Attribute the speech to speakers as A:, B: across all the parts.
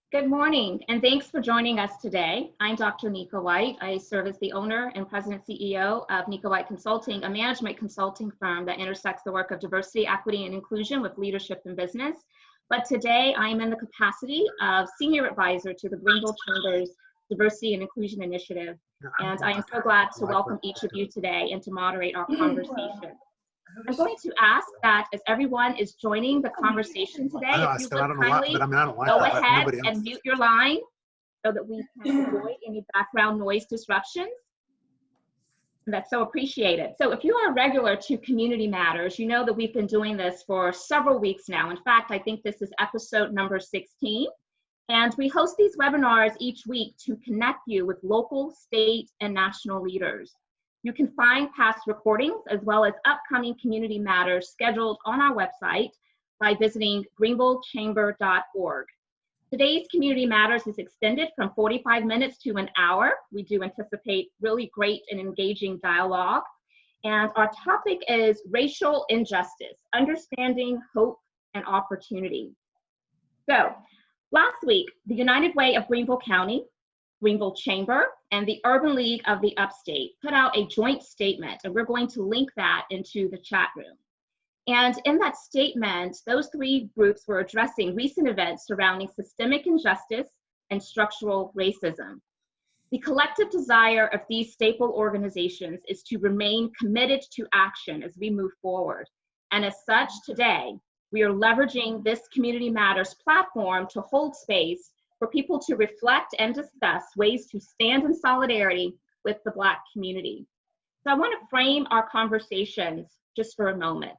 A: Good morning, and thanks for joining us today. I'm Dr. Nika White. I serve as the owner and president CEO of Nika White Consulting, a management consulting firm that intersects the work of diversity, equity, and inclusion with leadership in business. But today I am in the capacity of senior advisor to the Greenville Chamber's Diversity and Inclusion Initiative. And I am so glad to welcome each of you today and to moderate our conversation. I'm going to ask that as everyone is joining the conversation today, if you would kindly go ahead and mute your line so that we can avoid any background noise disruptions. That's so appreciated. So if you are a regular to Community Matters, you know that we've been doing this for several weeks now. In fact, I think this is episode number 16. And we host these webinars each week to connect you with local, state, and national leaders. You can find past recordings as well as upcoming Community Matters scheduled on our website by visiting greenvillechamber.org. Today's Community Matters is extended from 45 minutes to an hour. We do anticipate really great and engaging dialogue. And our topic is racial injustice, understanding hope and opportunity. So last week, the United Way of Greenville County, Greenville Chamber, and the Urban League of the Upstate put out a joint statement, and we're going to link that into the chat room. And in that statement, those three groups were addressing recent events surrounding systemic injustice and structural racism. The collective desire of these staple organizations is to remain committed to action as we move forward. And as such, today, we are leveraging this Community Matters platform to hold space for people to reflect and discuss ways to stand in solidarity with the Black community. So I want to frame our conversations just for a moment.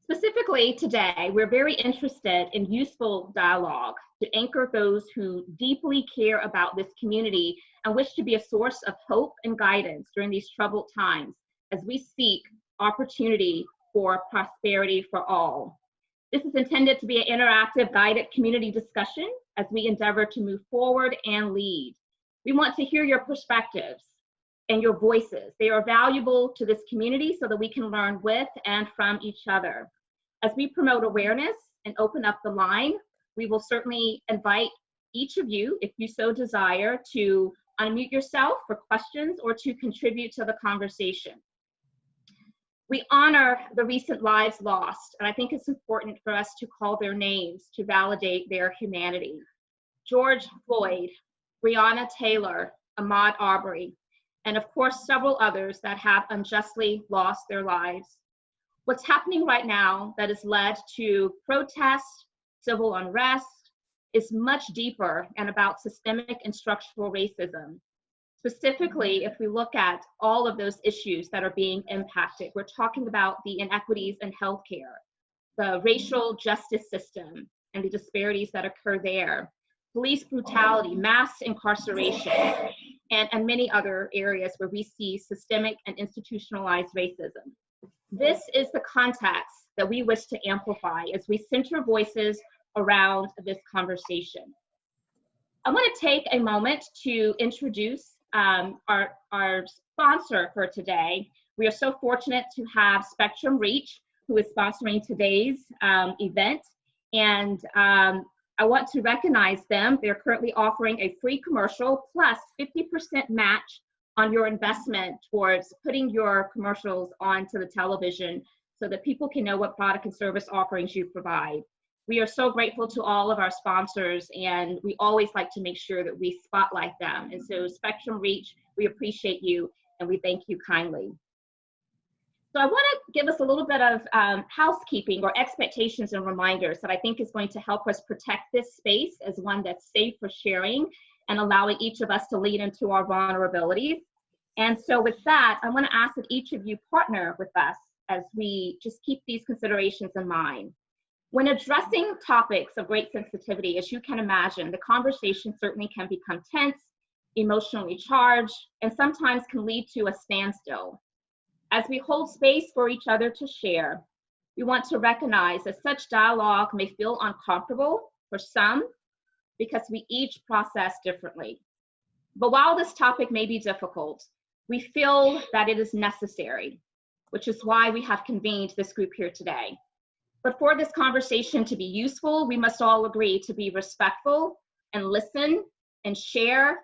A: Specifically today, we're very interested in useful dialogue to anchor those who deeply care about this community and wish to be a source of hope and guidance during these troubled times as we seek opportunity for prosperity for all. This is intended to be an interactive, guided community discussion as we endeavor to move forward and lead. We want to hear your perspectives and your voices. They are valuable to this community so that we can learn with and from each other. As we promote awareness and open up the line, we will certainly invite each of you, if you so desire, to unmute yourself for questions or to contribute to the conversation. We honor the recent lives lost, and I think it's important for us to call their names to validate their humanity. George Floyd, Breonna Taylor, Ahmaud Arbery, and of course several others that have unjustly lost their lives. What's happening right now that has led to protests, civil unrest, is much deeper and about systemic and structural racism. Specifically, if we look at all of those issues that are being impacted, we're talking about the inequities in healthcare, the racial justice system and the disparities that occur there, police brutality, mass incarceration, and many other areas where we see systemic and institutionalized racism. This is the context that we wish to amplify as we center voices around this conversation. I want to take a moment to introduce our sponsor for today. We are so fortunate to have Spectrum Reach, who is sponsoring today's event. And I want to recognize them. They're currently offering a free commercial plus 50% match on your investment towards putting your commercials onto the television so that people can know what product and service offerings you provide. We are so grateful to all of our sponsors, and we always like to make sure that we spotlight them. And so Spectrum Reach, we appreciate you, and we thank you kindly. So I want to give us a little bit of housekeeping or expectations and reminders that I think is going to help us protect this space as one that's safe for sharing and allowing each of us to lead into our vulnerabilities. And so with that, I want to ask that each of you partner with us as we just keep these considerations in mind. When addressing topics of great sensitivity, as you can imagine, the conversation certainly can become tense, emotionally charged, and sometimes can lead to a standstill. As we hold space for each other to share, we want to recognize that such dialogue may feel uncomfortable for some because we each process differently. But while this topic may be difficult, we feel that it is necessary, which is why we have convened this group here today. But for this conversation to be useful, we must all agree to be respectful and listen and share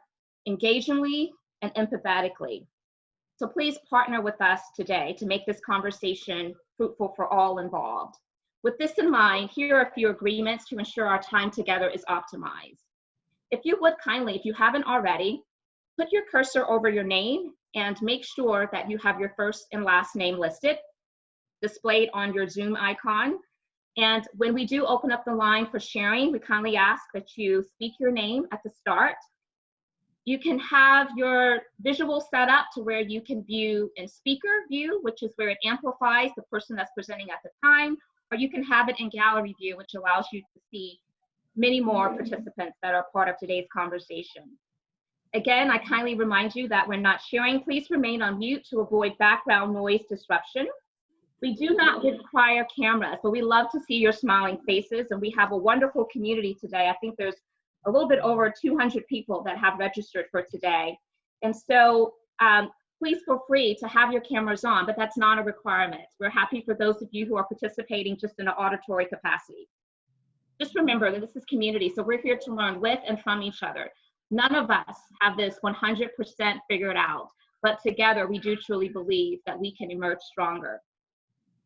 A: engagingly and empathetically. So please partner with us today to make this conversation fruitful for all involved. With this in mind, here are a few agreements to ensure our time together is optimized. If you would kindly, if you haven't already, put your cursor over your name and make sure that you have your first and last name listed, displayed on your Zoom icon. And when we do open up the line for sharing, we kindly ask that you speak your name at the start. You can have your visual set up to where you can view in speaker view, which is where it amplifies the person that's presenting at the time, or you can have it in gallery view, which allows you to see many more participants that are part of today's conversation. Again, I kindly remind you that when not sharing, please remain on mute to avoid background noise disruption. We do not require cameras, but we love to see your smiling faces, and we have a wonderful community today. I think there's a little bit over 200 people that have registered for today. And so please feel free to have your cameras on, but that's not a requirement. We're happy for those of you who are participating just in an auditory capacity. Just remember that this is community, so we're here to learn with and from each other. None of us have this 100% figured out, but together we do truly believe that we can emerge stronger.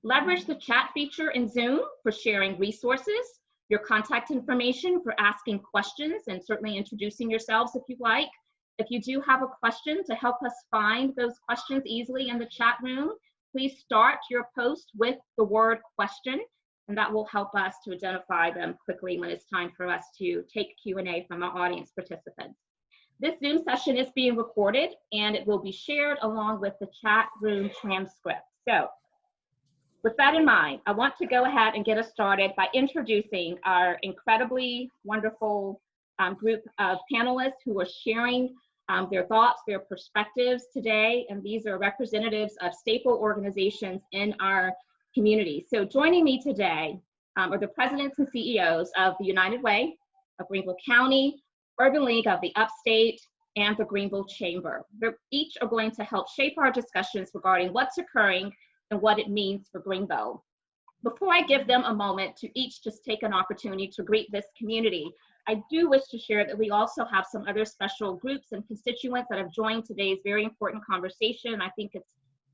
A: Leverage the chat feature in Zoom for sharing resources, your contact information for asking questions, and certainly introducing yourselves if you like. If you do have a question, to help us find those questions easily in the chat room, please start your post with the word question, and that will help us to identify them quickly when it's time for us to take Q&A from our audience participants. This Zoom session is being recorded, and it will be shared along with the chat room transcript. So, with that in mind, I want to go ahead and get us started by introducing our incredibly wonderful group of panelists who are sharing their thoughts, their perspectives today, and these are representatives of staple organizations in our community. So joining me today are the presidents and CEOs of the United Way of Greenville County, Urban League of the Upstate, and the Greenville Chamber. They each are going to help shape our discussions regarding what's occurring and what it means for Greenville. Before I give them a moment to each just take an opportunity to greet this community, I do wish to share that we also have some other special groups and constituents that have joined today's very important conversation. I think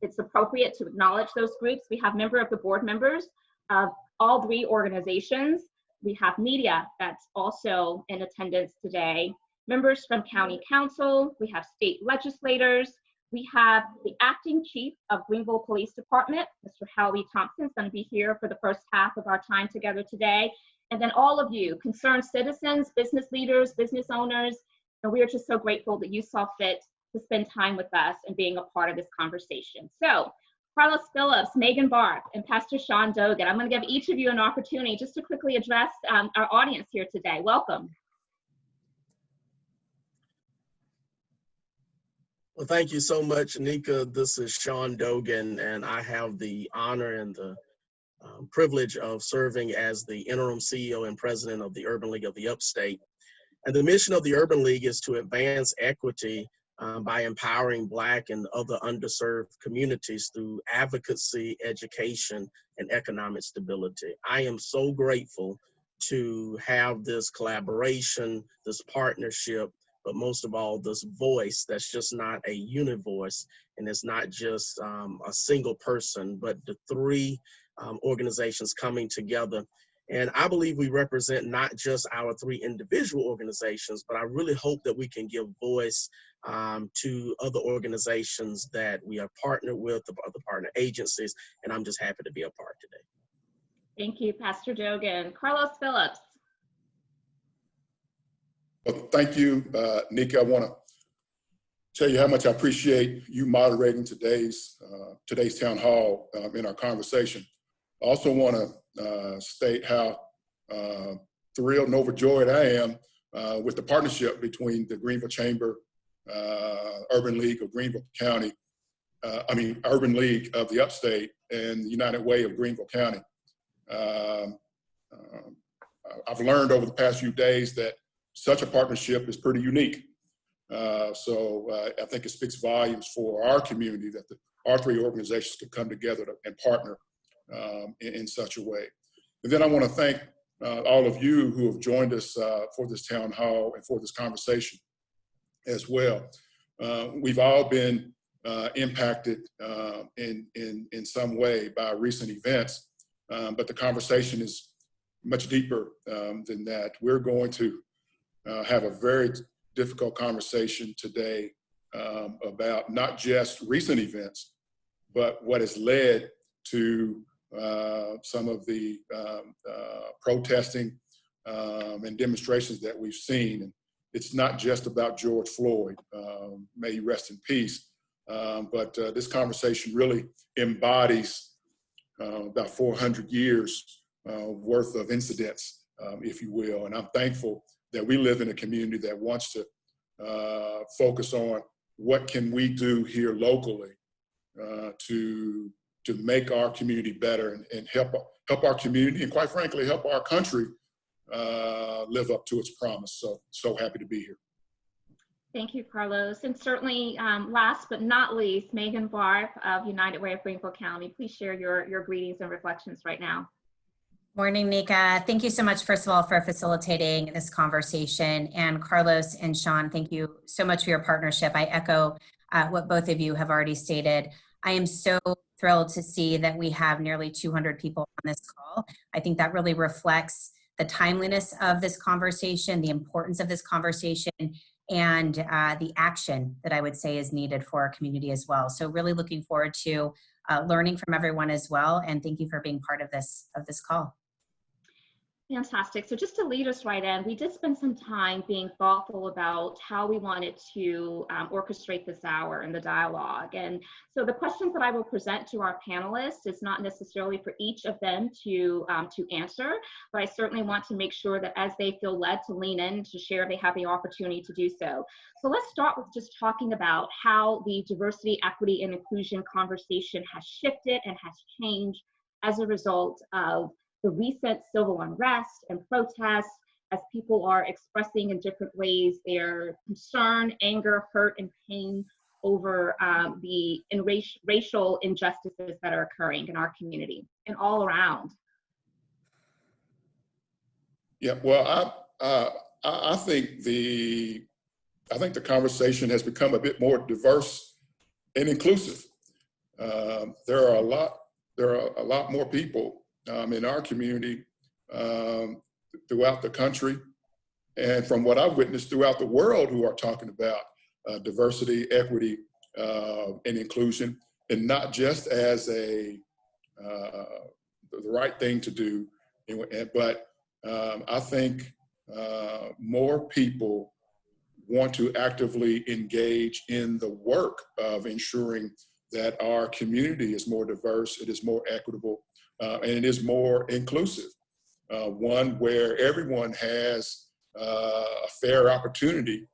A: it's appropriate to acknowledge those groups. We have member of the board members of all three organizations. We have media that's also in attendance today, members from county council, we have state legislators, we have the acting chief of Greenville Police Department, Mr. Howie Thompson, is going to be here for the first half of our time together today. And then all of you, concerned citizens, business leaders, business owners, and we are just so grateful that you saw fit to spend time with us and being a part of this conversation. So, Carlos Phillips, Megan Barth, and Pastor Sean Dogan, I'm going to give each of you an opportunity just to quickly address our audience here today. Welcome.
B: Well, thank you so much, Nika. This is Sean Dogan, and I have the honor and the privilege of serving as the interim CEO and president of the Urban League of the Upstate. And the mission of the Urban League is to advance equity by empowering Black and other underserved communities through advocacy, education, and economic stability. I am so grateful to have this collaboration, this partnership, but most of all, this voice that's just not a univoice, and it's not just a single person, but the three organizations coming together. And I believe we represent not just our three individual organizations, but I really hope that we can give voice to other organizations that we are partnered with, other partner agencies, and I'm just happy to be a part today.
A: Thank you, Pastor Dogan. Carlos Phillips.
C: Well, thank you, Nika. I want to tell you how much I appreciate you moderating today's town hall in our conversation. I also want to state how thrilled and overjoyed I am with the partnership between the Greenville Chamber, Urban League of Greenville County, Urban League of the Upstate, and the United Way of Greenville County. I've learned over the past few days that such a partnership is pretty unique. So I think it speaks volumes for our community that our three organizations could come together and partner in such a way. And then I want to thank all of you who have joined us for this town hall and for this conversation as well. We've all been impacted in some way by recent events, but the conversation is much deeper than that. We're going to have a very difficult conversation today about not just recent events, but what has led to some of the protesting and demonstrations that we've seen. And it's not just about George Floyd, may he rest in peace, but this conversation really embodies about 400 years worth of incidents, if you will. And I'm thankful that we live in a community that wants to focus on what can we do here locally to make our community better and help our community, and quite frankly, help our country live up to its promise. So happy to be here.
A: Thank you, Carlos. And certainly, last but not least, Megan Barb of United Way of Greenville County. Please share your greetings and reflections right now.
D: Morning, Nika. Thank you so much, first of all, for facilitating this conversation. And Carlos and Sean, thank you so much for your partnership. I echo what both of you have already stated. I am so thrilled to see that we have nearly 200 people on this call. I think that really reflects the timeliness of this conversation, the importance of this conversation, and the action that I would say is needed for our community as well. So really looking forward to learning from everyone as well. And thank you for being part of this call.
A: Fantastic. So just to lead us right in, we did spend some time being thoughtful about how we wanted to orchestrate this hour and the dialogue. And so the questions that I will present to our panelists is not necessarily for each of them to answer, but I certainly want to make sure that as they feel led to lean in to share, they have the opportunity to do so. So let's start with just talking about how the diversity, equity, and inclusion conversation has shifted and has changed as a result of the recent civil unrest and protests, as people are expressing in different ways their concern, anger, hurt, and pain over the racial injustices that are occurring in our community and all around.
C: Yeah, well, I think the conversation has become a bit more diverse and inclusive. There are a lot more people in our community throughout the country, and from what I've witnessed throughout the world, who are talking about diversity, equity, and inclusion, and not just as the right thing to do, but I think more people want to actively engage in the work of ensuring that our community is more diverse, it is more equitable, and it is more inclusive, one where everyone has a fair opportunity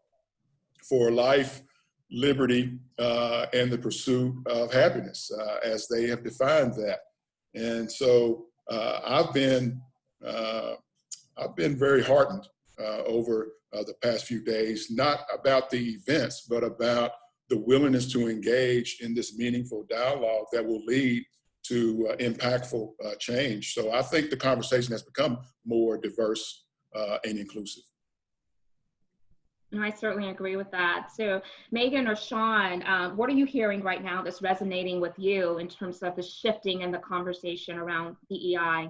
C: for life, liberty, and the pursuit of happiness, as they have defined that. And so I've been very heartened over the past few days, not about the events, but about the willingness to engage in this meaningful dialogue that will lead to impactful change. So I think the conversation has become more diverse and inclusive.
A: And I certainly agree with that. So Megan or Sean, what are you hearing right now that's resonating with you in terms of the shifting in the conversation around DEI?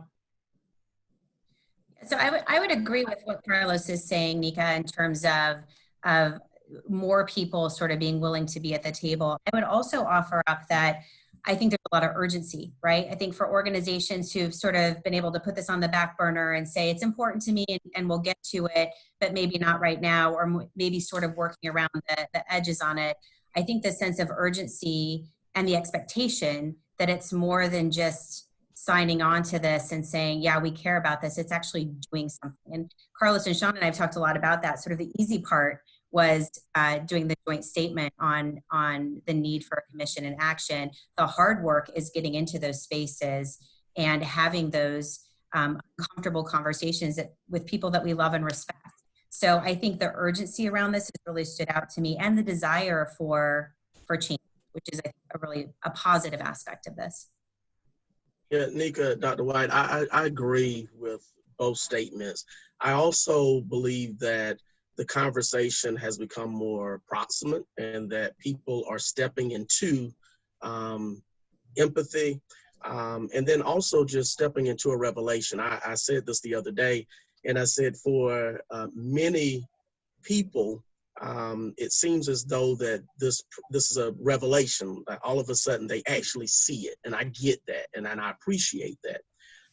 D: So I would agree with what Carlos is saying, Nika, in terms of more people sort of being willing to be at the table. I would also offer up that I think there's a lot of urgency, right? I think for organizations who've sort of been able to put this on the back burner and say, it's important to me and we'll get to it, but maybe not right now, or maybe sort of working around the edges on it. I think the sense of urgency and the expectation that it's more than just signing on to this and saying, yeah, we care about this. It's actually doing something. And Carlos and Sean and I have talked a lot about that. Sort of the easy part was doing the joint statement on the need for a commission and action. The hard work is getting into those spaces and having those comfortable conversations with people that we love and respect. So I think the urgency around this has really stood out to me, and the desire for change, which is a really positive aspect of this.
B: Yeah, Nika, Dr. White, I agree with both statements. I also believe that the conversation has become more proximate and that people are stepping into empathy, and then also just stepping into a revelation. I said this the other day, and I said for many people, it seems as though that this is a revelation. Like all of a sudden, they actually see it, and I get that, and I appreciate that.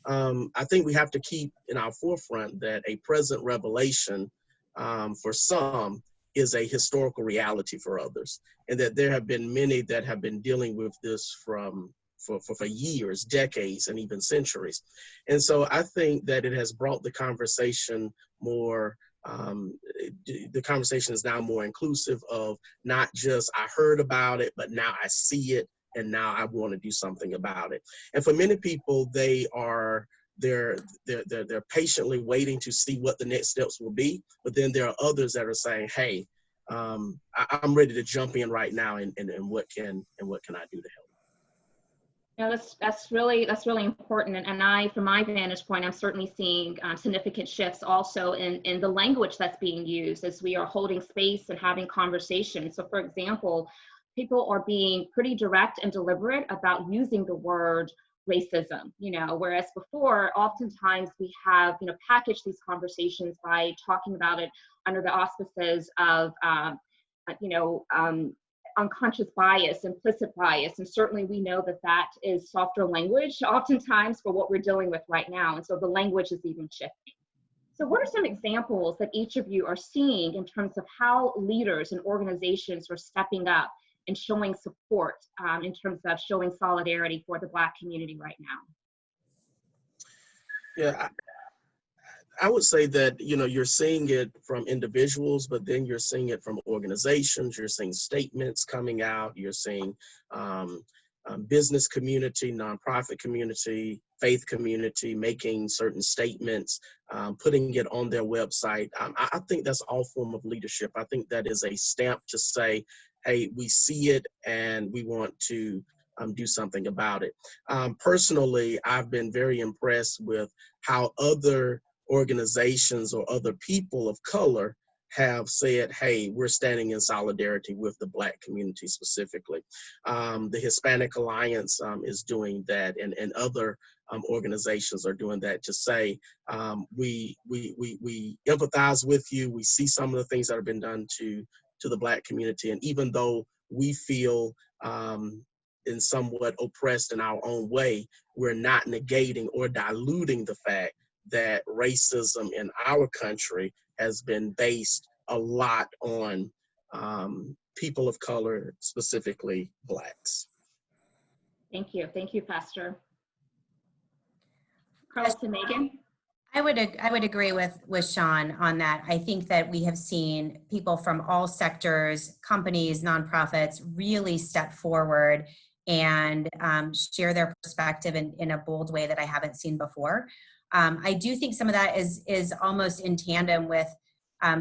B: I think we have to keep in our forefront that a present revelation for some is a historical reality for others, and that there have been many that have been dealing with this for years, decades, and even centuries. And so I think that it has brought the conversation more, the conversation is now more inclusive of not just I heard about it, but now I see it, and now I want to do something about it. And for many people, they're patiently waiting to see what the next steps will be. But then there are others that are saying, "Hey, I'm ready to jump in right now, and what can I do to help?"
A: Yeah, that's really important, and I, from my vantage point, I'm certainly seeing significant shifts also in the language that's being used as we are holding space and having conversations. So, for example, people are being pretty direct and deliberate about using the word racism. Whereas before, oftentimes we have packaged these conversations by talking about it under the auspices of unconscious bias, implicit bias, and certainly we know that is softer language oftentimes for what we're dealing with right now, and so the language is even shifting. So what are some examples that each of you are seeing in terms of how leaders and organizations are stepping up and showing support in terms of showing solidarity for the Black community right now?
B: Yeah, I would say that, you're seeing it from individuals, but then you're seeing it from organizations, you're seeing statements coming out, you're seeing business community, nonprofit community, faith community making certain statements, putting it on their website. I think that's all form of leadership. I think that is a stamp to say, hey, we see it and we want to do something about it. Personally, I've been very impressed with how other organizations or other people of color have said, hey, we're standing in solidarity with the Black community specifically. The Hispanic Alliance is doing that, and other organizations are doing that to say, we empathize with you. We see some of the things that have been done to the Black community. And even though we feel in somewhat oppressed in our own way, we're not negating or diluting the fact that racism in our country has been based a lot on people of color, specifically Blacks.
A: Thank you, Pastor. Carlos and Megan?
D: I would agree with Sean on that. I think that we have seen people from all sectors, companies, nonprofits, really step forward and share their perspective in a bold way that I haven't seen before. I do think some of that is almost in tandem with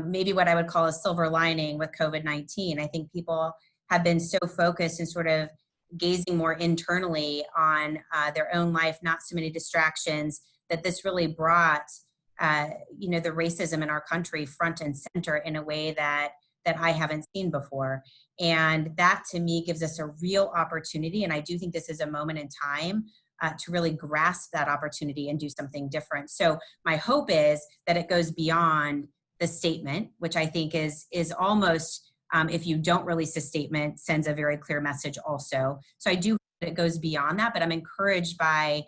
D: maybe what I would call a silver lining with COVID-19. I think people have been so focused and sort of gazing more internally on their own life, not so many distractions, that this really brought the racism in our country front and center in a way that I haven't seen before. And that to me gives us a real opportunity. And I do think this is a moment in time to really grasp that opportunity and do something different. So my hope is that it goes beyond the statement, which I think is almost, if you don't release a statement, sends a very clear message also. So I do hope that it goes beyond that, but I'm encouraged by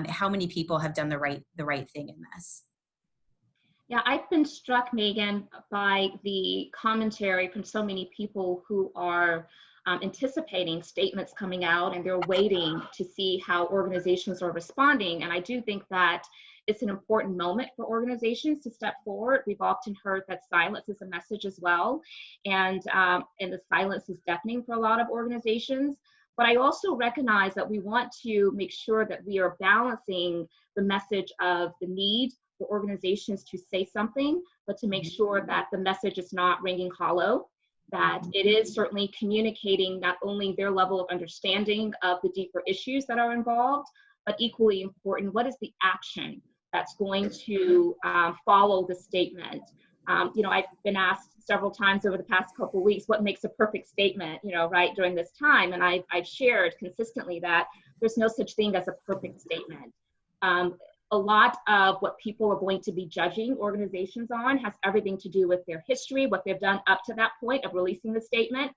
D: how many people have done the right thing in this.
A: Yeah, I've been struck, Megan, by the commentary from so many people who are anticipating statements coming out, and they're waiting to see how organizations are responding. And I do think that it's an important moment for organizations to step forward. We've often heard that silence is a message as well, and the silence is deafening for a lot of organizations. But I also recognize that we want to make sure that we are balancing the message of the need for organizations to say something, but to make sure that the message is not ringing hollow, that it is certainly communicating not only their level of understanding of the deeper issues that are involved, but equally important, what is the action that's going to follow the statement? You know, I've been asked several times over the past couple of weeks, what makes a perfect statement, you know, right, during this time. And I've shared consistently that there's no such thing as a perfect statement. A lot of what people are going to be judging organizations on has everything to do with their history, what they've done up to that point of releasing the statement,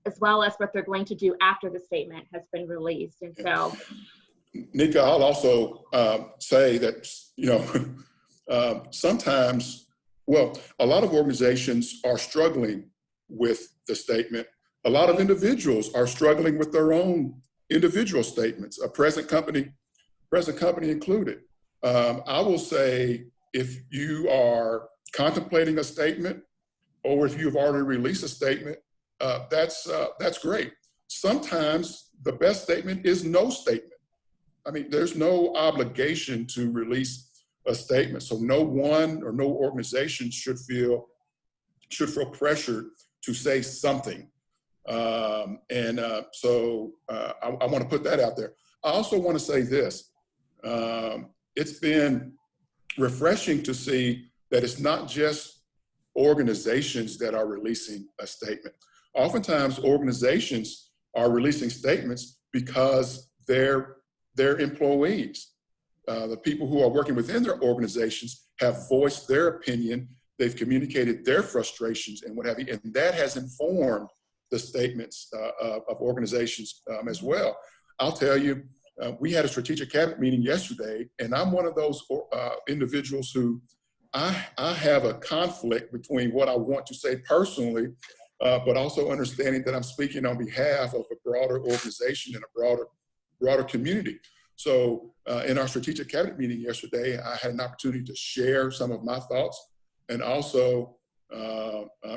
A: as well as what they're going to do after the statement has been released. And so,
C: Nika, I'll also say that, you know, sometimes, well, a lot of organizations are struggling with the statement. A lot of individuals are struggling with their own individual statements, a present company included. I will say, if you are contemplating a statement, or if you've already released a statement, that's great. Sometimes the best statement is no statement. I mean, there's no obligation to release a statement, so no one or no organization should feel pressured to say something. So I want to put that out there. I also want to say this. It's been refreshing to see that it's not just organizations that are releasing a statement. Oftentimes, organizations are releasing statements because their employees, the people who are working within their organizations, have voiced their opinion. They've communicated their frustrations and what have you, and that has informed the statements of organizations as well. I'll tell you, we had a strategic cabinet meeting yesterday, and I'm one of those individuals who I have a conflict between what I want to say personally, but also understanding that I'm speaking on behalf of a broader organization and a broader community. So in our strategic cabinet meeting yesterday, I had an opportunity to share some of my thoughts and also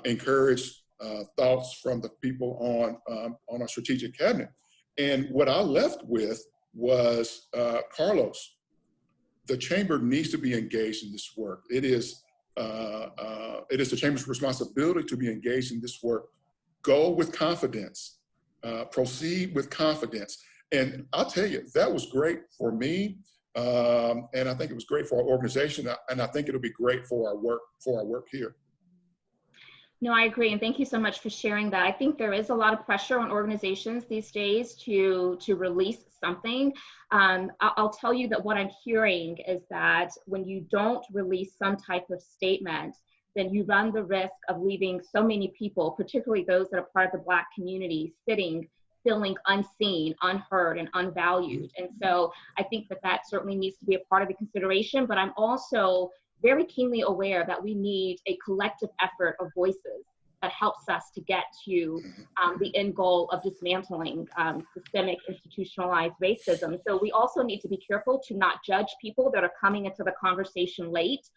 C: encourage thoughts from the people on our strategic cabinet. And what I left with was, Carlos, the chamber needs to be engaged in this work. It is the chamber's responsibility to be engaged in this work. Go with confidence, proceed with confidence. And I'll tell you, that was great for me. And I think it was great for our organization. And I think it'll be great for our work here.
A: No, I agree, and thank you so much for sharing that. I think there is a lot of pressure on organizations these days to release something. I'll tell you that what I'm hearing is that when you don't release some type of statement, then you run the risk of leaving so many people, particularly those that are part of the Black community, feeling unseen, unheard, and unvalued. And so I think that certainly needs to be a part of the consideration, but I'm also very keenly aware that we need a collective effort of voices that helps us to get to the end goal of dismantling systemic institutionalized racism. So we also need to be careful to not judge people that are coming into the conversation late.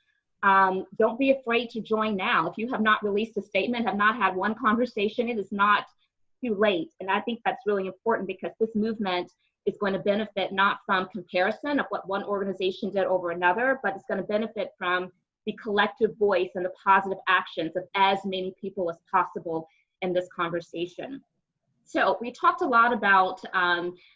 A: Don't be afraid to join now. If you have not released a statement, have not had one conversation, it is not too late. And I think that's really important, because this movement is going to benefit not from comparison of what one organization did over another, but it's going to benefit from the collective voice and the positive actions of as many people as possible in this conversation. So we talked a lot about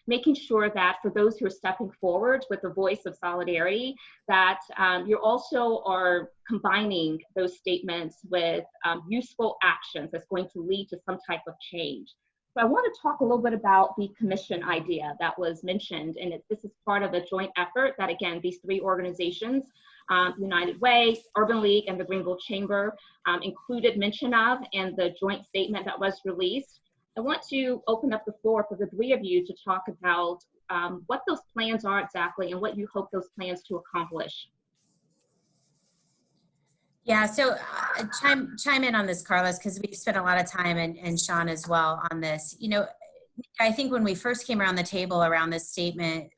A: making sure that for those who are stepping forward with the voice of solidarity, that you also are combining those statements with useful actions that's going to lead to some type of change. So I want to talk a little bit about the commission idea that was mentioned, and this is part of a joint effort that, again, these three organizations, United Way, Urban League, and the Greenville Chamber, included mention of in the joint statement that was released. I want to open up the floor for the three of you to talk about what those plans are exactly and what you hope those plans to accomplish.
D: Yeah, so chime in on this, Carlos, because we've spent a lot of time, and Sean as well, on this. You know, I think when we first came around the table around this statement,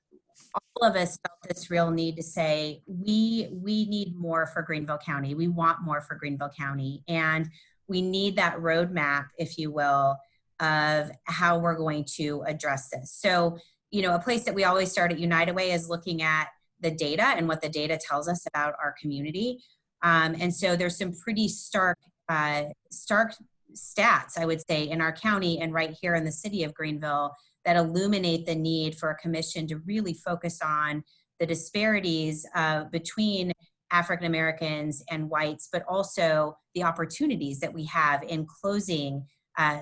D: all of us felt this real need to say, we need more for Greenville County. We want more for Greenville County. And we need that roadmap, if you will, of how we're going to address this. So, you know, a place that we always start at United Way is looking at the data and what the data tells us about our community. And so there's some pretty stark stats, I would say, in our county and right here in the city of Greenville that illuminate the need for a commission to really focus on the disparities between African Americans and whites, but also the opportunities that we have in closing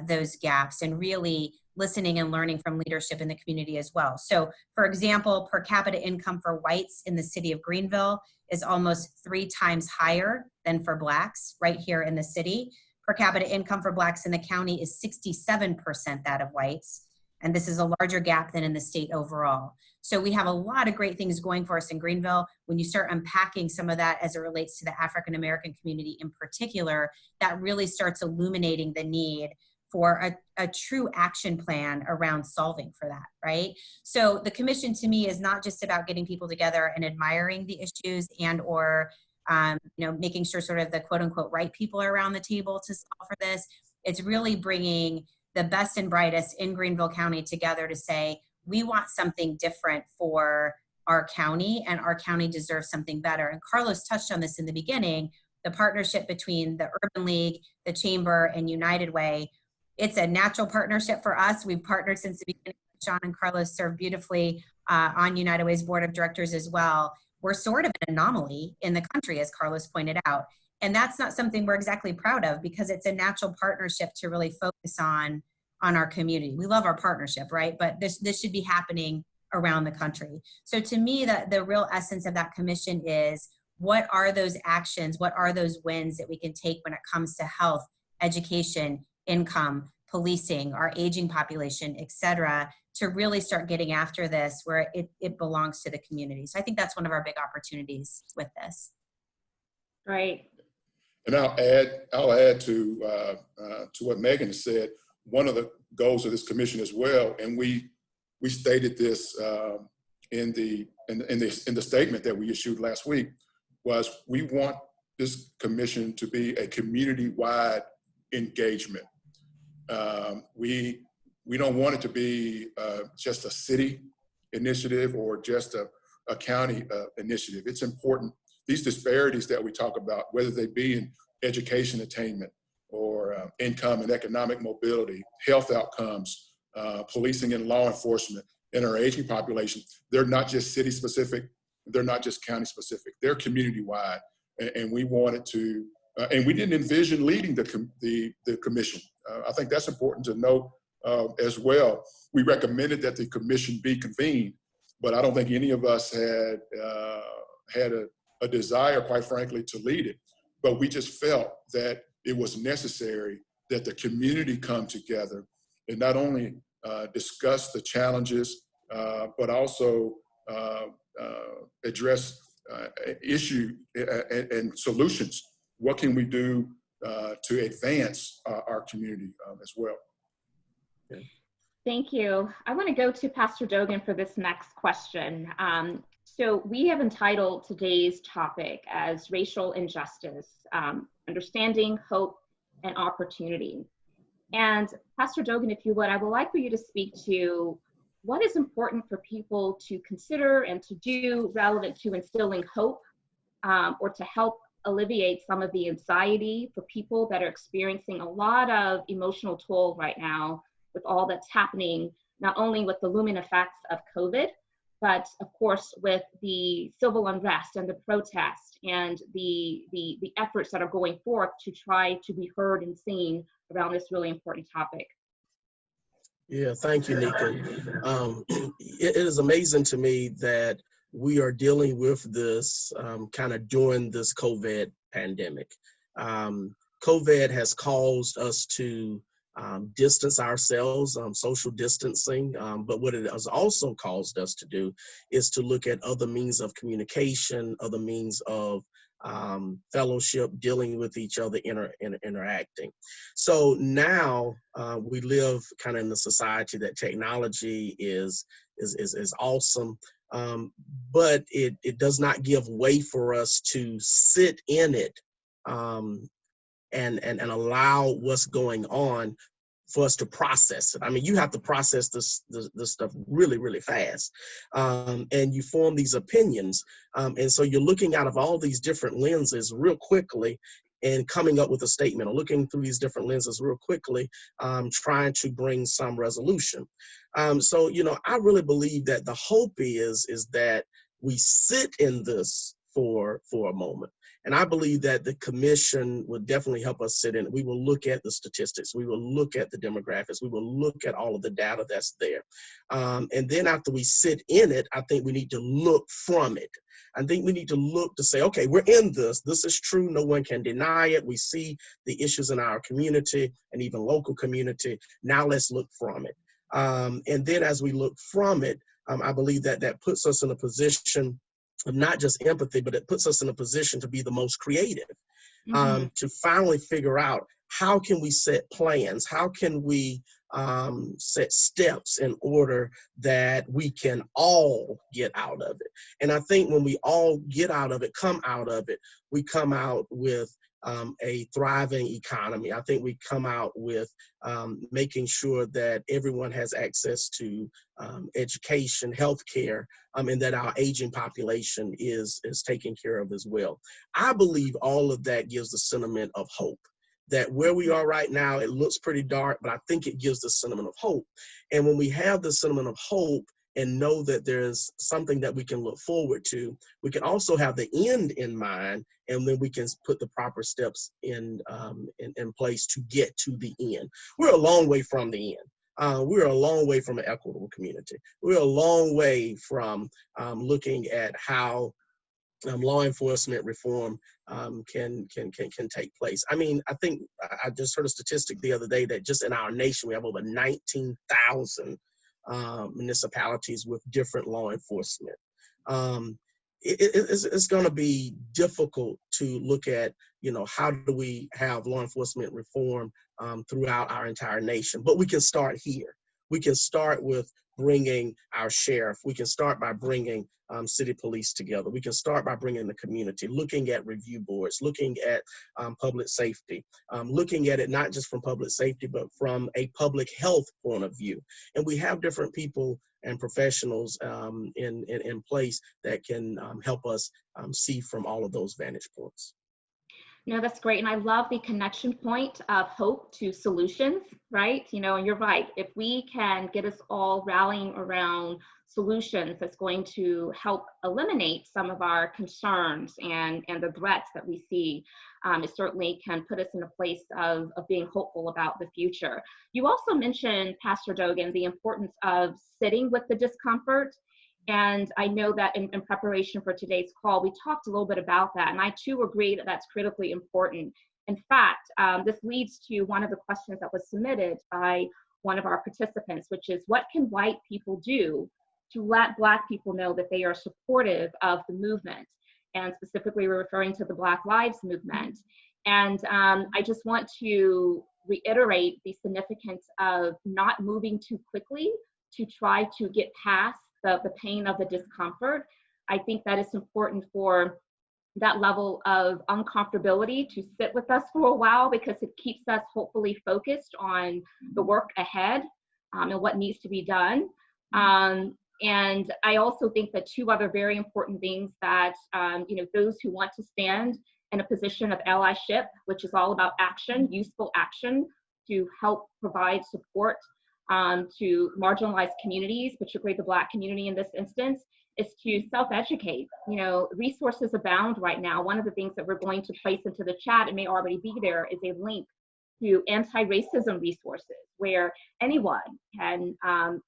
D: those gaps and really listening and learning from leadership in the community as well. So for example, per capita income for whites in the city of Greenville is almost 3 times higher than for blacks right here in the city. Per capita income for blacks in the county is 67% that of whites. And this is a larger gap than in the state overall. So we have a lot of great things going for us in Greenville. When you start unpacking some of that as it relates to the African American community in particular, that really starts illuminating the need for a true action plan around solving for that, right? So the commission to me is not just about getting people together and admiring the issues and or making sure sort of the quote unquote right people are around the table to solve for this. It's really bringing the best and brightest in Greenville County together to say, we want something different for our county, and our county deserves something better. And Carlos touched on this in the beginning, the partnership between the Urban League, the Chamber, and United Way. It's a natural partnership for us. We've partnered since the beginning. Sean and Carlos served beautifully on United Way's board of directors as well. We're sort of an anomaly in the country, as Carlos pointed out. And that's not something we're exactly proud of, because it's a natural partnership to really focus on our community. We love our partnership, right? But this should be happening around the country. So to me, the real essence of that commission is, what are those actions? What are those wins that we can take when it comes to health, education, income, policing, our aging population, et cetera, to really start getting after this where it belongs to the community. So I think that's one of our big opportunities with this.
A: Right.
C: And I'll add to what Megan has said. One of the goals of this commission as well, and we stated this in the statement that we issued last week, was we want this commission to be a community-wide engagement. We don't want it to be just a city initiative or just a county initiative. It's important. These disparities that we talk about, whether they be in education attainment or income and economic mobility, health outcomes, policing and law enforcement, and our aging population, they're not just city specific, they're not just county specific, they're community wide. And we wanted to, and we didn't envision leading the commission. I think that's important to note as well. We recommended that the commission be convened, but I don't think any of us had a desire, quite frankly, to lead it. But we just felt that it was necessary that the community come together and not only discuss the challenges, but also address issue and solutions. What can we do to advance our community as well?
A: Thank you. I want to go to Pastor Dogan for this next question. So we have entitled today's topic as Racial Injustice, Understanding, Hope, and Opportunity. And Pastor Dogan, if you would, I would like for you to speak to what is important for people to consider and to do relevant to instilling hope or to help alleviate some of the anxiety for people that are experiencing a lot of emotional toll right now with all that's happening, not only with the looming effects of COVID, but of course with the civil unrest and the protest and the efforts that are going forth to try to be heard and seen around this really important topic.
B: Yeah, thank you, Nika. It is amazing to me that we are dealing with this kind of during this COVID pandemic. COVID has caused us to distance ourselves, social distancing, but what it has also caused us to do is to look at other means of communication, other means of fellowship, dealing with each other, interacting. So now we live kind of in the society that technology is awesome, but it does not give way for us to sit in it and allow what's going on for us to process it. I mean, you have to process this stuff really, really fast. And you form these opinions. And so you're looking out of all these different lenses real quickly. and coming up with a statement, or looking through these different lenses real quickly, trying to bring some resolution. So, I really believe that the hope is that we sit in this for a moment. And I believe that the commission would definitely help us sit in it. We will look at the statistics. We will look at the demographics. We will look at all of the data that's there. And then after we sit in it, I think we need to look from it. I think we need to look to say, okay, we're in this. This is true. No one can deny it. We see the issues in our community and even local community. Now let's look from it. And then as we look from it, I believe that puts us in a position of not just empathy, but it puts us in a position to be the most creative, to finally figure out how can we set plans, how can we set steps in order that we can all get out of it. And I think when we all get out of it, come out of it, we come out with a thriving economy. I think we come out with making sure that everyone has access to education, healthcare, and that our aging population is taken care of as well. I believe all of that gives the sentiment of hope. That where we are right now, it looks pretty dark, but I think it gives the sentiment of hope. And when we have the sentiment of hope and know that there's something that we can look forward to, we can also have the end in mind, and then we can put the proper steps in place to get to the end. We're a long way from the end. We're a long way from an equitable community. We're a long way from looking at how law enforcement reform can take place. I mean, I think I just heard a statistic the other day that just in our nation, we have over 19,000 municipalities with different law enforcement. It's going to be difficult to look at, how do we have law enforcement reform throughout our entire nation, but we can start here. We can start with bringing our sheriff. We can start by bringing city police together. We can start by bringing the community, looking at review boards, looking at public safety, looking at it not just from public safety, but from a public health point of view. And we have different people and professionals in place that can help us see from all of those vantage points.
A: That's great. And I love the connection point of hope to solutions, right? And you're right. If we can get us all rallying around solutions that's going to help eliminate some of our concerns and the threats that we see, it certainly can put us in a place of being hopeful about the future. You also mentioned, Pastor Dogan, the importance of sitting with the discomfort. And I know that in preparation for today's call, we talked a little bit about that. And I too agree that that's critically important. In fact, this leads to one of the questions that was submitted by one of our participants, which is, what can white people do to let Black people know that they are supportive of the movement? And specifically, we're referring to the Black Lives Movement. And I just want to reiterate the significance of not moving too quickly to try to get past the pain of the discomfort. I think that it's important for that level of uncomfortability to sit with us for a while, because it keeps us hopefully focused on the work ahead and what needs to be done. And I also think that two other very important things that, those who want to stand in a position of allyship, which is all about action, useful action to help provide support to marginalized communities, particularly the Black community in this instance, is to self-educate. Resources abound right now. One of the things that we're going to place into the chat, it may already be there, is a link to anti-racism resources where anyone can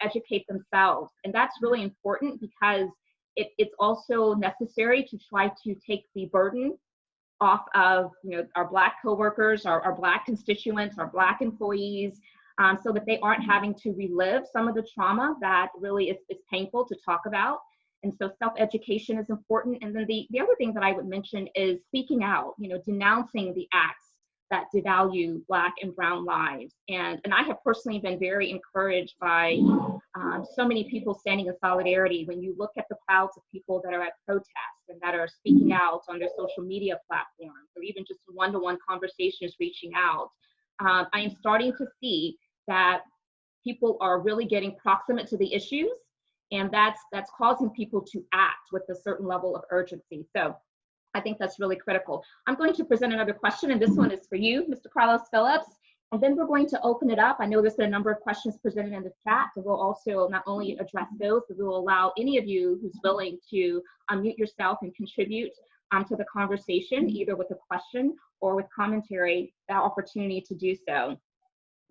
A: educate themselves. And that's really important, because it's also necessary to try to take the burden off of our Black coworkers, our Black constituents, our Black employees, so that they aren't having to relive some of the trauma that really is painful to talk about. And so self-education is important. And then the other thing that I would mention is speaking out, denouncing the acts that devalue Black and Brown lives. And I have personally been very encouraged by so many people standing in solidarity. When you look at the crowds of people that are at protests and that are speaking out on their social media platforms, or even just one-to-one conversations reaching out, I am starting to see that people are really getting proximate to the issues, and that's causing people to act with a certain level of urgency. So I think that's really critical. I'm going to present another question, and this one is for you, Mr. Carlos Phillips. And then we're going to open it up. I know there's been a number of questions presented in the chat, so we'll also not only address those, but we will allow any of you who's willing to unmute yourself and contribute to the conversation, either with a question or with commentary, that opportunity to do so.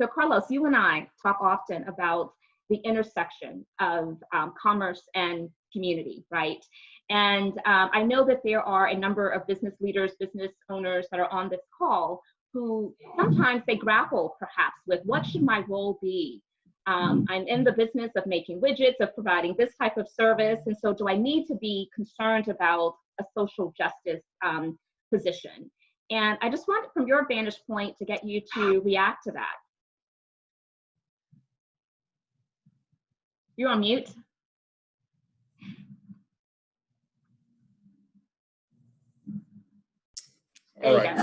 A: So Carlos, you and I talk often about the intersection of commerce and community, right? And I know that there are a number of business leaders, business owners that are on this call who sometimes they grapple perhaps with what should my role be? I'm in the business of making widgets, of providing this type of service. And so do I need to be concerned about a social justice position? And I just want, from your vantage point, to get you to react to that. You're on mute.
C: All right.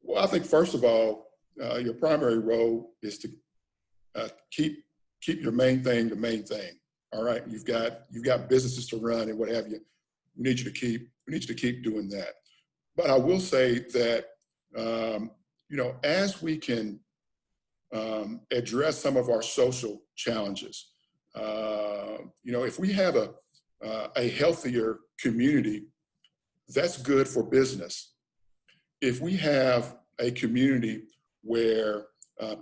C: Well, I think first of all, your primary role is to keep your main thing the main thing. All right. You've got businesses to run and what have you. We need you to keep doing that. But I will say that you know, as we can address some of our social challenges, you know, if we have a healthier community, that's good for business. If we have a community where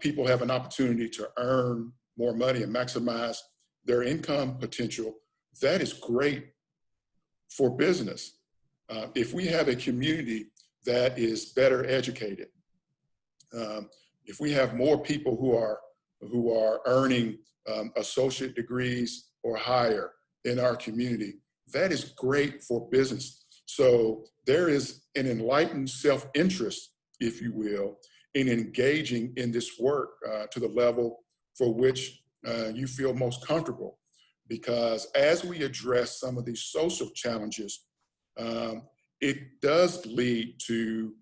C: people have an opportunity to earn more money and maximize their income potential, that is great for business. If we have a community that is better educated, if we have more people who are earning associate degrees or higher in our community, that is great for business. So there is an enlightened self-interest, if you will, in engaging in this work to the level for which you feel most comfortable. Because as we address some of these social challenges, it does lead to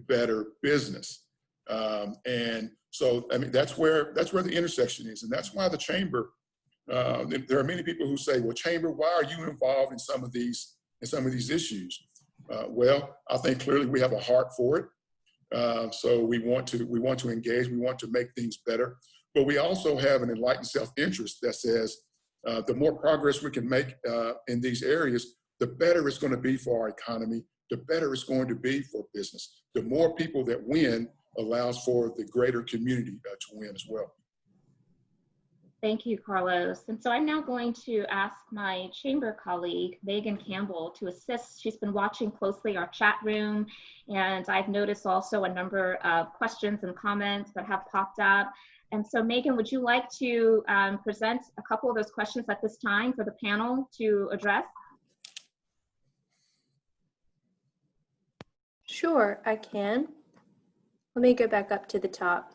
C: better business. And so, I mean, that's where the intersection is. And that's why the Chamber, there are many people who say, well, Chamber, why are you involved in some of these issues? Well, I think clearly we have a heart for it. So we want to engage, we want to make things better, but we also have an enlightened self-interest that says the more progress we can make in these areas, the better it's going to be for our economy, the better it's going to be for business. The more people that win allows for the greater community to win as well.
A: Thank you, Carlos. And so I'm now going to ask my chamber colleague, Megan Campbell, to assist. She's been watching closely our chat room, and I've noticed also a number of questions and comments that have popped up. And so Megan, would you like to present a couple of those questions at this time for the panel to address?
E: Sure, I can. Let me go back up to the top.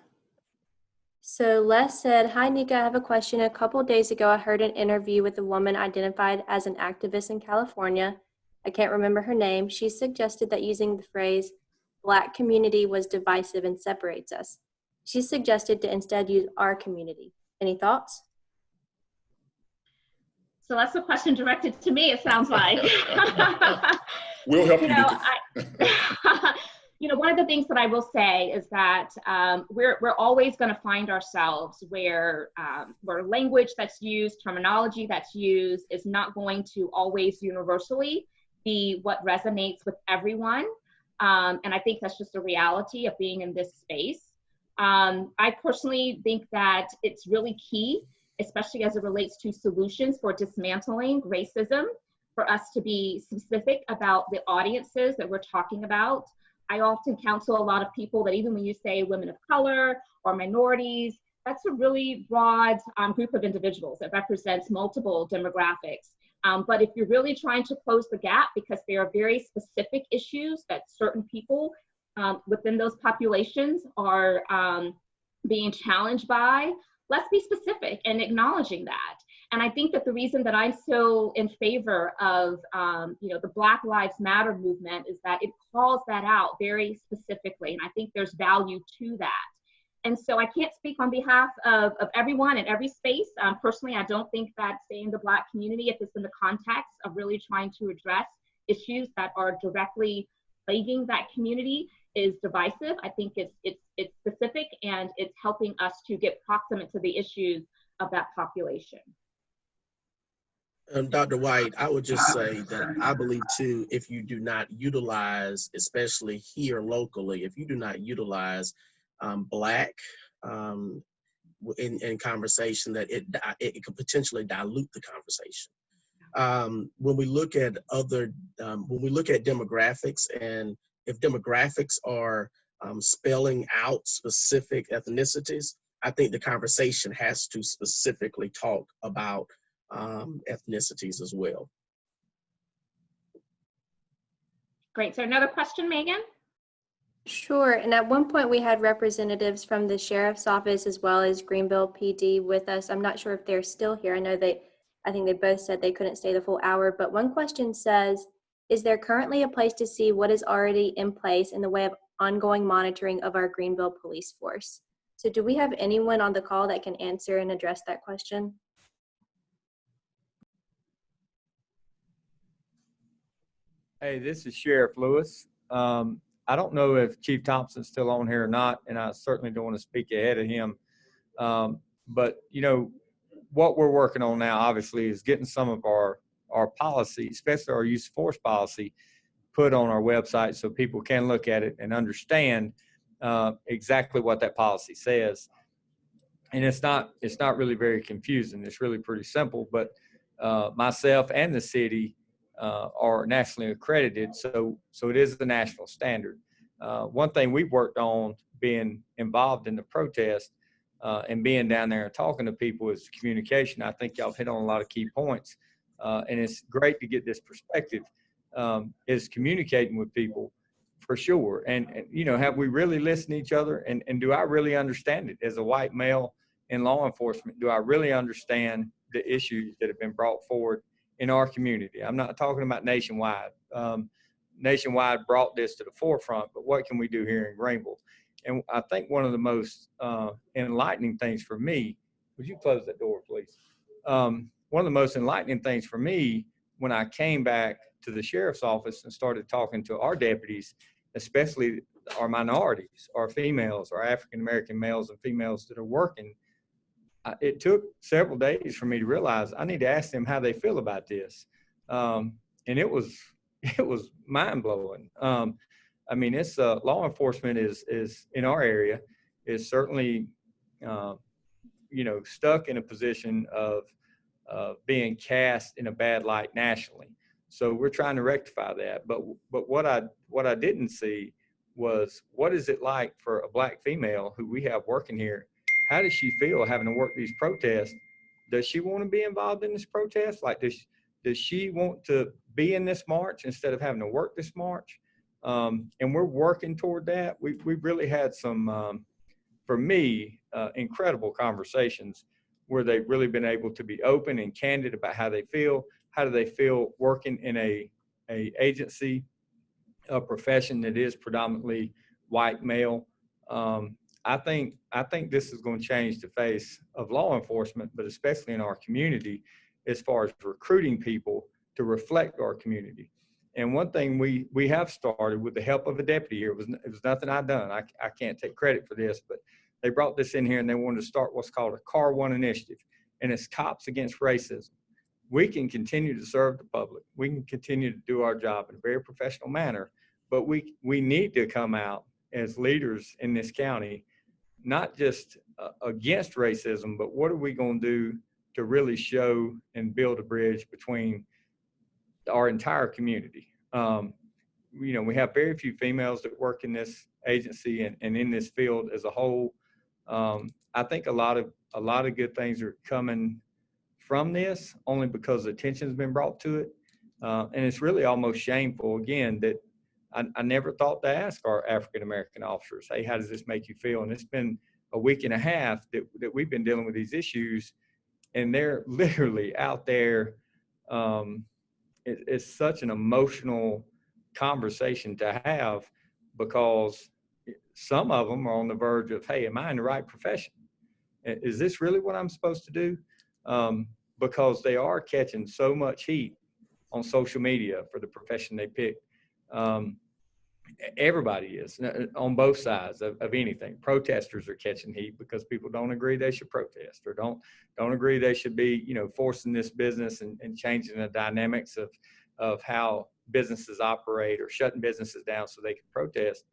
E: So Les said, hi Nika, I have a question. A couple of days ago, I heard an interview with a woman identified as an activist in California. I can't remember her name. She suggested that using the phrase Black community was divisive and separates us. She suggested to instead use our community. Any thoughts?
A: So that's a question directed to me, it sounds like.
C: We'll help you.
A: You know, one of the things that I will say is that we're always going to find ourselves where language that's used, terminology that's used is not going to always universally be what resonates with everyone. And I think that's just a reality of being in this space. I personally think that it's really key, especially as it relates to solutions for dismantling racism, for us to be specific about the audiences that we're talking about. I often counsel a lot of people that even when you say women of color or minorities, that's a really broad group of individuals that represents multiple demographics. But if you're really trying to close the gap because there are very specific issues that certain people within those populations are being challenged by, let's be specific and acknowledging that. And I think that the reason that I'm so in favor of you know, the Black Lives Matter movement is that it calls that out very specifically. And I think there's value to that. And so I can't speak on behalf of everyone in every space. Personally, I don't think that saying the Black community, if it's in the context of really trying to address issues that are directly plaguing that community, is divisive. I think it's specific, and it's helping us to get proximate to the issues of that population.
B: Dr. White, I would just say that I believe too, if you do not utilize, especially here locally, if you do not utilize Black in conversation, that it could potentially dilute the conversation. When we look at demographics, and if demographics are spelling out specific ethnicities, I think the conversation has to specifically talk about ethnicities as well.
A: Great. So another question, Megan?
E: Sure. And at one point we had representatives from the sheriff's office as well as Greenville PD with us. I'm not sure if they're still here. I think they both said they couldn't stay the full hour, but one question says, is there currently a place to see what is already in place in the way of ongoing monitoring of our Greenville police force? So do we have anyone on the call that can answer and address that question?
F: Hey, this is Sheriff Lewis. I don't know if Chief Thompson's still on here or not, and I certainly don't want to speak ahead of him. But, you know, what we're working on now, obviously, is getting some of our policy, especially our use of force policy, put on our website so people can look at it and understand exactly what that policy says. And it's not really very confusing. It's really pretty simple, but myself and the city are nationally accredited, so it is the national standard. One thing we've worked on, being involved in the protest and being down there and talking to people, is communication. I think y'all hit on a lot of key points, and it's great to get this perspective. Is communicating with people for sure, and you know, have we really listened to each other, and do I really understand it as a white male in law enforcement? Do I really understand the issues that have been brought forward in our community? I'm not talking about nationwide. Nationwide brought this to the forefront, but what can we do here in Greenville? And I think one of the most enlightening things for me, would you close that door, please? One of the most enlightening things for me when I came back to the sheriff's office and started talking to our deputies, especially our minorities, our females, our African-American males and females that are working, it took several days for me to realize I need to ask them how they feel about this. And it was mind-blowing. I mean, it's law enforcement is in our area is certainly, you know, stuck in a position of being cast in a bad light nationally. So we're trying to rectify that. But what I didn't see was, what is it like for a Black female who we have working here? How does she feel having to work these protests? Does she want to be involved in this protest? Like, does she want to be in this march instead of having to work this march? And we're working toward that. We've really had some, for me, incredible conversations where they've really been able to be open and candid about how they feel. How do they feel working in a agency, a profession that is predominantly white male? I think this is going to change the face of law enforcement, but especially in our community, as far as recruiting people to reflect our community. And one thing we have started with the help of a deputy here, it was nothing I've done. I can't take credit for this, but they brought this in here and they wanted to start what's called a Car One initiative, and it's Cops Against Racism. We can continue to serve the public. We can continue to do our job in a very professional manner, but we need to come out as leaders in this county, not just against racism, but what are we going to do to really show and build a bridge between our entire community? You know, we have very few females that work in this agency and in this field as a whole. I think a lot of good things are coming from this, only because attention has been brought to it. And it's really almost shameful, again, that I never thought to ask our African-American officers, hey, how does this make you feel? And it's been a week and a half that we've been dealing with these issues, and they're literally out there. It's such an emotional conversation to have, because some of them are on the verge of, hey, am I in the right profession? Is this really what I'm supposed to do? Because they are catching so much heat on social media for the profession they picked. Everybody is on both sides of anything. Protesters are catching heat because people don't agree they should protest, or don't agree they should be, forcing this business and changing the dynamics of how businesses operate, or shutting businesses down so they can protest.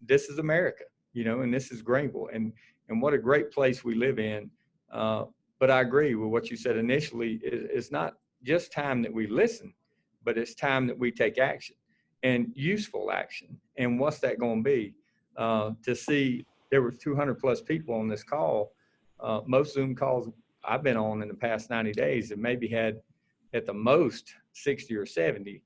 F: This is America, and this is Greenville, and what a great place we live in. But I agree with what you said initially. It's not just time that we listen, but it's time that we take action, and useful action. And what's that going to be? To see, there were 200 plus people on this call. Most Zoom calls I've been on in the past 90 days have maybe had at the most 60 or 70.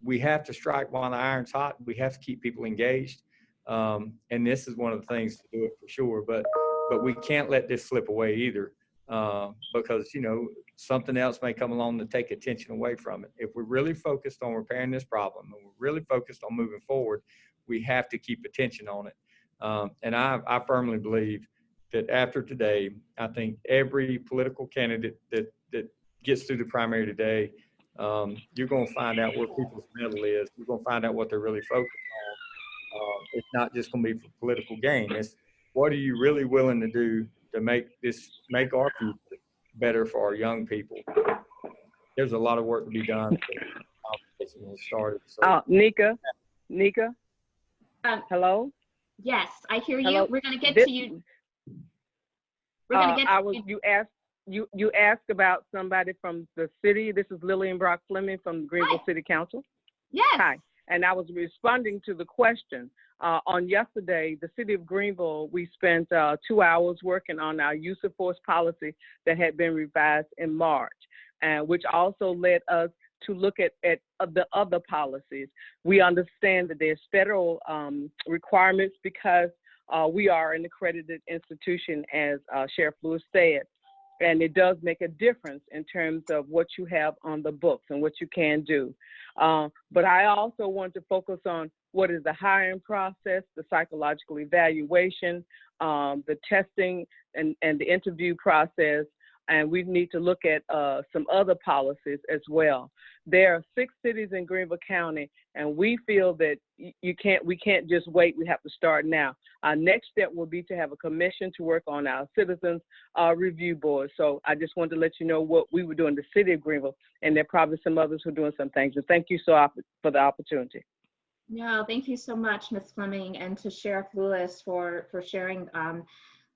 F: We have to strike while the iron's hot. We have to keep people engaged. And this is one of the things to do it for sure. But we can't let this slip away either, because, something else may come along to take attention away from it. If we're really focused on repairing this problem, and we're really focused on moving forward, we have to keep attention on it. And I firmly believe that after today, I think every political candidate that gets through the primary today, you're going to find out where people's mental is. You're going to find out what they're really focused on. It's not just going to be for political gain. It's what are you really willing to do to make our future better for our young people. There's a lot of work to be done. Started. So.
G: Nika, hello?
A: Yes, I hear you.
G: Hello?
A: We're going to get to you. We're going to get to you.
G: You asked about somebody from the city. This is Lillian Brock Fleming from Greenville City Council.
A: Yes.
G: Hi. And I was responding to the question. On yesterday, the city of Greenville, we spent 2 hours working on our use of force policy that had been revised in March, and which also led us to look at the other policies. We understand that there's federal requirements because we are an accredited institution, as Sheriff Lewis said. And it does make a difference in terms of what you have on the books and what you can do. But I also want to focus on what is the hiring process, the psychological evaluation, the testing and the interview process. And we need to look at some other policies as well. There are 6 cities in Greenville County, and we feel that we can't just wait. We have to start now. Our next step will be to have a commission to work on our citizens review board. So I just wanted to let you know what we were doing in the city of Greenville, and there are probably some others who are doing some things. And thank you for the opportunity.
A: No, thank you so much, Ms. Fleming, and to Sheriff Lewis for sharing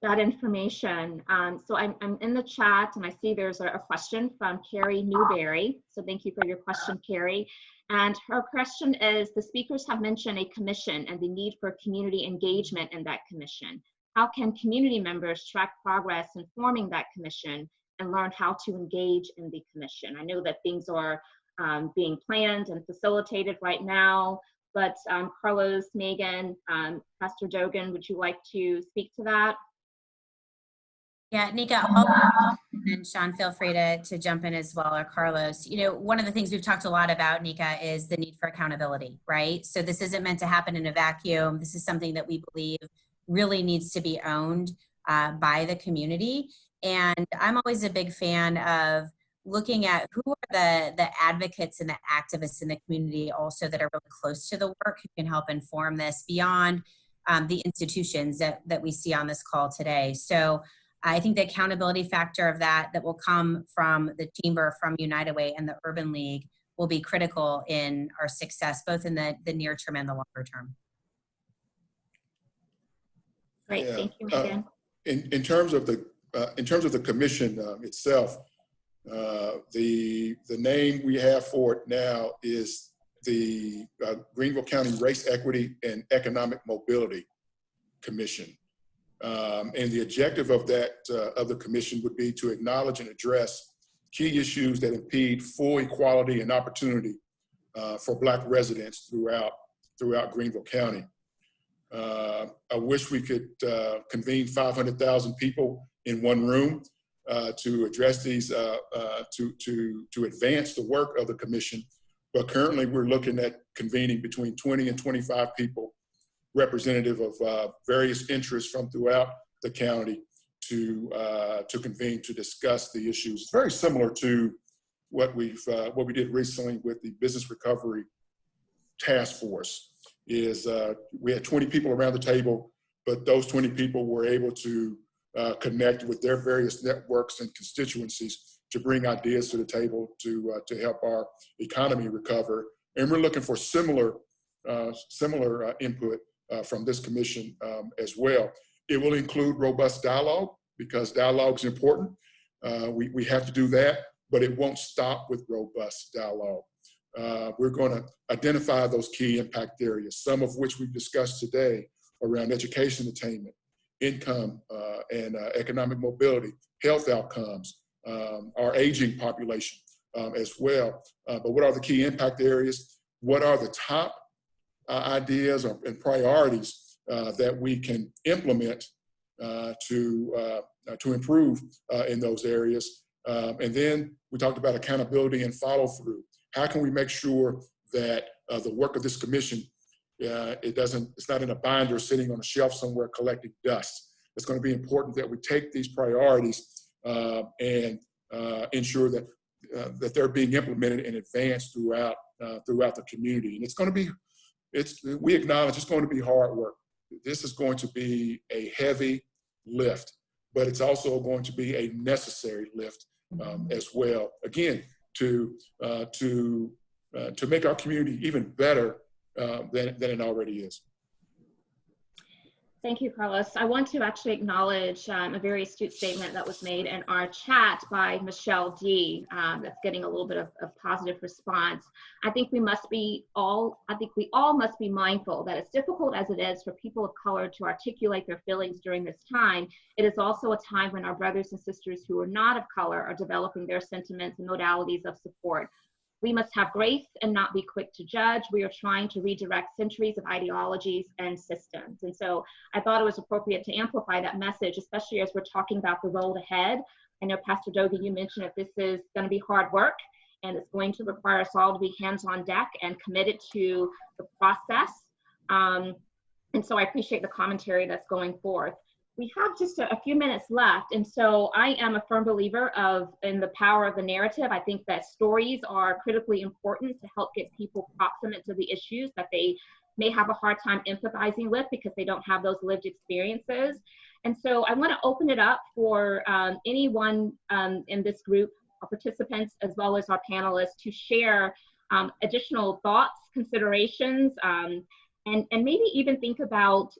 A: that information. So I'm in the chat, and I see there's a question from Carrie Newberry. So thank you for your question, Carrie. And her question is, the speakers have mentioned a commission and the need for community engagement in that commission. How can community members track progress in forming that commission and learn how to engage in the commission? I know that things are being planned and facilitated right now, but Carlos, Megan, Pastor Dogan, would you like to speak to that?
D: Yeah, Nika, and Sean, feel free to jump in as well, or Carlos. One of the things we've talked a lot about, Nika, is the need for accountability, right? So this isn't meant to happen in a vacuum. This is something that we believe really needs to be owned by the community. And I'm always a big fan of looking at who are the advocates and the activists in the community also that are really close to the work, who can help inform this beyond the institutions that we see on this call today. So I think the accountability factor of that will come from the Chamber, from United Way, and the Urban League will be critical in our success, both in the near term and the longer term.
A: Great, thank you, Megan.
C: In terms of the commission itself, the name we have for it now is the Greenville County Race Equity and Economic Mobility Commission. And the objective of the commission would be to acknowledge and address key issues that impede full equality and opportunity for Black residents throughout Greenville County. I wish we could convene 500,000 people in one room to address these, to advance the work of the commission. But currently we're looking at convening between 20 and 25 people representative of various interests from throughout the county to convene to discuss the issues. It's very similar to what we did recently with the Business Recovery Task Force. We had 20 people around the table, but those 20 people were able to connect with their various networks and constituencies to bring ideas to the table to help our economy recover. And we're looking for similar input from this commission as well. It will include robust dialogue, because dialogue is important. We have to do that, but it won't stop with robust dialogue. We're going to identify those key impact areas, some of which we've discussed today around education attainment, income and economic mobility, health outcomes, our aging population as well. But what are the key impact areas? What are the top ideas and priorities that we can implement to improve in those areas? And then we talked about accountability and follow through. How can we make sure that the work of this commission, it's not in a binder sitting on a shelf somewhere collecting dust? It's going to be important that we take these priorities and ensure that they're being implemented and advanced throughout the community. And it's going to be, we acknowledge it's going to be hard work. This is going to be a heavy lift, but it's also going to be a necessary lift as well. Again, to make our community even better than it already is.
A: Thank you, Carlos. I want to actually acknowledge a very astute statement that was made in our chat by Michelle D. That's getting a little bit of positive response. I think we all must be mindful that as difficult as it is for people of color to articulate their feelings during this time, it is also a time when our brothers and sisters who are not of color are developing their sentiments and modalities of support. We must have grace and not be quick to judge. We are trying to redirect centuries of ideologies and systems. And so I thought it was appropriate to amplify that message, especially as we're talking about the road ahead. I know, Pastor Dogan, you mentioned that this is going to be hard work, and it's going to require us all to be hands on deck and committed to the process. And so I appreciate the commentary that's going forth. We have just a few minutes left, and so I am a firm believer in the power of the narrative. I think that stories are critically important to help get people proximate to the issues that they may have a hard time empathizing with because they don't have those lived experiences. And so I want to open it up for anyone in this group, our participants, as well as our panelists, to share additional thoughts, considerations, and maybe even think about,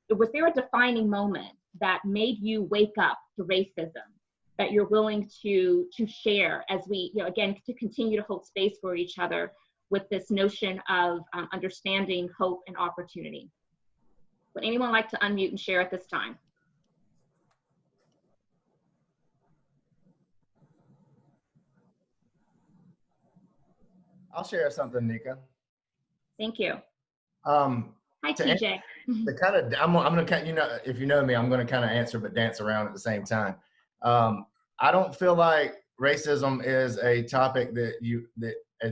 A: was there a defining moment that made you wake up to racism that you're willing to share as we, again, to continue to hold space for each other with this notion of understanding, hope, and opportunity? Would anyone like to unmute and share at this time?
H: I'll share something, Nika.
A: Thank you. Hi, TJ.
H: I'm gonna if you know me, I'm gonna kind of answer but dance around at the same time. I don't feel like racism is a topic that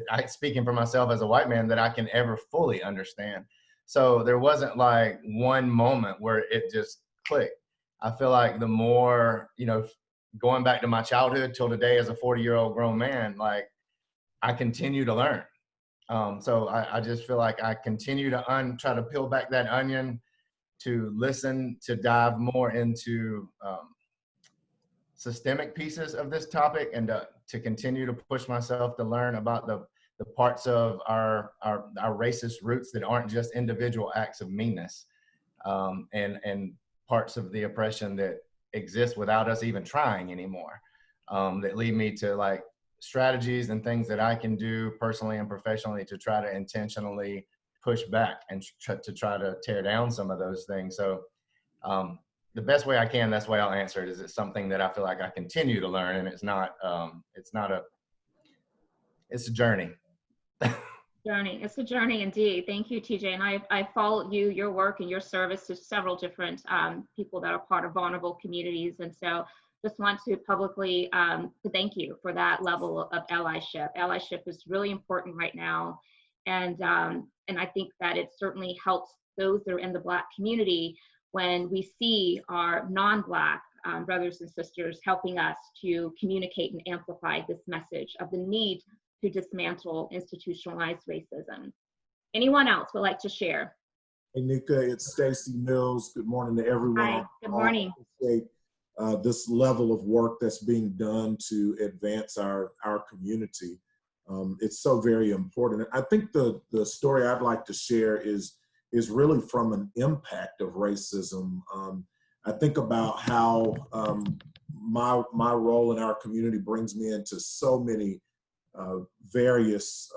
H: I, speaking for myself as a white man, that I can ever fully understand. So there wasn't like one moment where it just clicked. I feel like the more, going back to my childhood till today as a 40-year-old grown man, like I continue to learn. So I just feel like I continue to try to peel back that onion, to listen, to dive more into systemic pieces of this topic, and to continue to push myself to learn about the parts of our racist roots that aren't just individual acts of meanness, and parts of the oppression that exist without us even trying anymore, that lead me to like strategies and things that I can do personally and professionally to try to intentionally push back and to try to tear down some of those things. So the best way I can, that's the way I'll answer it, is it's something that I feel like I continue to learn, and it's a journey.
A: It's a journey indeed. Thank you, TJ. And I followed your work and your service to several different people that are part of vulnerable communities. And so just want to publicly to thank you for that level of allyship. Allyship is really important right now. And I think that it certainly helps those that are in the Black community when we see our non-Black brothers and sisters helping us to communicate and amplify this message of the need to dismantle institutionalized racism. Anyone else would like to share?
I: Hey, Nika, it's Stacy Mills. Good morning to everyone.
A: Hi, good morning.
I: I appreciate this level of work that's being done to advance our community. It's so very important. I think the story I'd like to share is really from an impact of racism. I think about how my role in our community brings me into so many various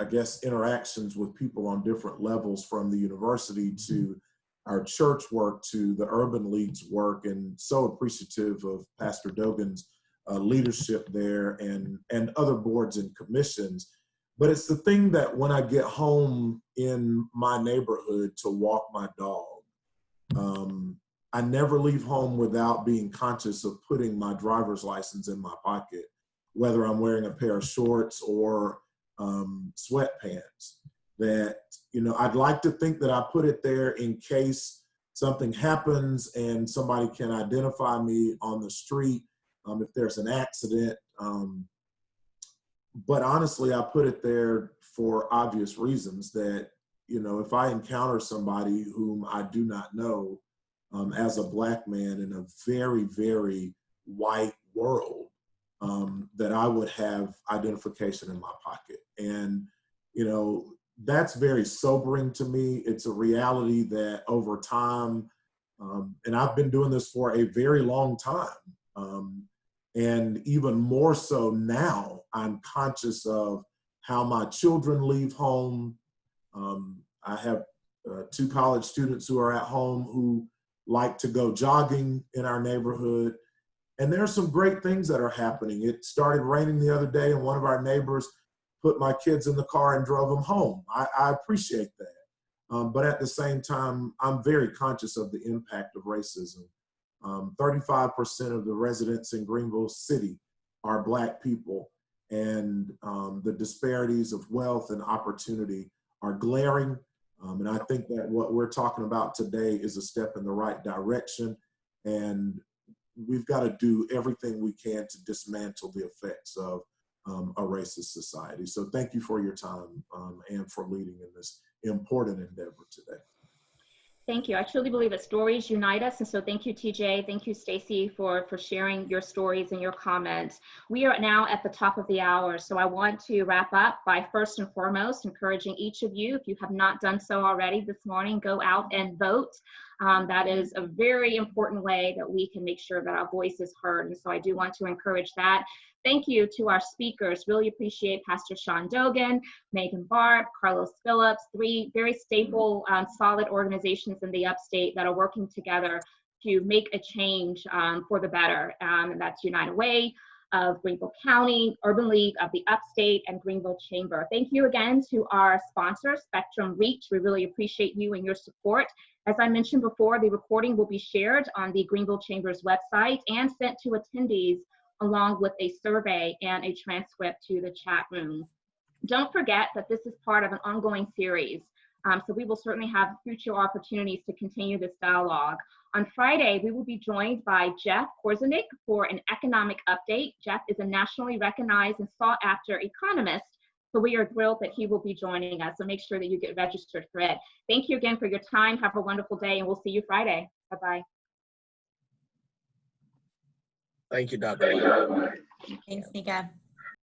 I: I guess, interactions with people on different levels, from the university to our church work to the Urban League's work, and so appreciative of Pastor Dogan's leadership there and other boards and commissions. But it's the thing that when I get home in my neighborhood to walk my dog, I never leave home without being conscious of putting my driver's license in my pocket, whether I'm wearing a pair of shorts or sweatpants. That, you know, I'd like to think that I put it there in case something happens and somebody can identify me on the street if there's an accident. But honestly, I put it there for obvious reasons that, you know, if I encounter somebody whom I do not know as a Black man in a very, very white world, that I would have identification in my pocket. And, you know, that's very sobering to me. It's a reality that over time, and I've been doing this for a very long time, and even more so now, I'm conscious of how my children leave home. I have 2 college students who are at home who like to go jogging in our neighborhood. And there are some great things that are happening. It started raining the other day and one of our neighbors put my kids in the car and drove them home. I appreciate that. But at the same time, I'm very conscious of the impact of racism. 35% of the residents in Greenville City are Black people, and the disparities of wealth and opportunity are glaring. And I think that what we're talking about today is a step in the right direction. And we've got to do everything we can to dismantle the effects of a racist society. So thank you for your time and for leading in this important endeavor today.
A: Thank you. I truly believe that stories unite us. And so thank you, TJ. Thank you, Stacy, for sharing your stories and your comments. We are now at the top of the hour. So I want to wrap up by first and foremost encouraging each of you, if you have not done so already this morning, go out and vote. That is a very important way that we can make sure that our voice is heard. And so I do want to encourage that. Thank you to our speakers. Really appreciate Pastor Sean Dogan, Megan Barb, Carlos Phillips, 3 very stable, solid organizations in the Upstate that are working together to make a change for the better. And that's United Way of Greenville County, Urban League of the Upstate, and Greenville Chamber. Thank you again to our sponsor, Spectrum Reach. We really appreciate you and your support. As I mentioned before, the recording will be shared on the Greenville Chamber's website and sent to attendees, along with a survey and a transcript to the chat room. Don't forget that this is part of an ongoing series. So we will certainly have future opportunities to continue this dialogue. On Friday, we will be joined by Jeff Korzenik for an economic update. Jeff is a nationally recognized and sought after economist, so we are thrilled that he will be joining us. So make sure that you get registered for it. Thank you again for your time. Have a wonderful day, and we'll see you Friday. Bye-bye.
B: Thank you, Dr.
D: Thanks, Nika.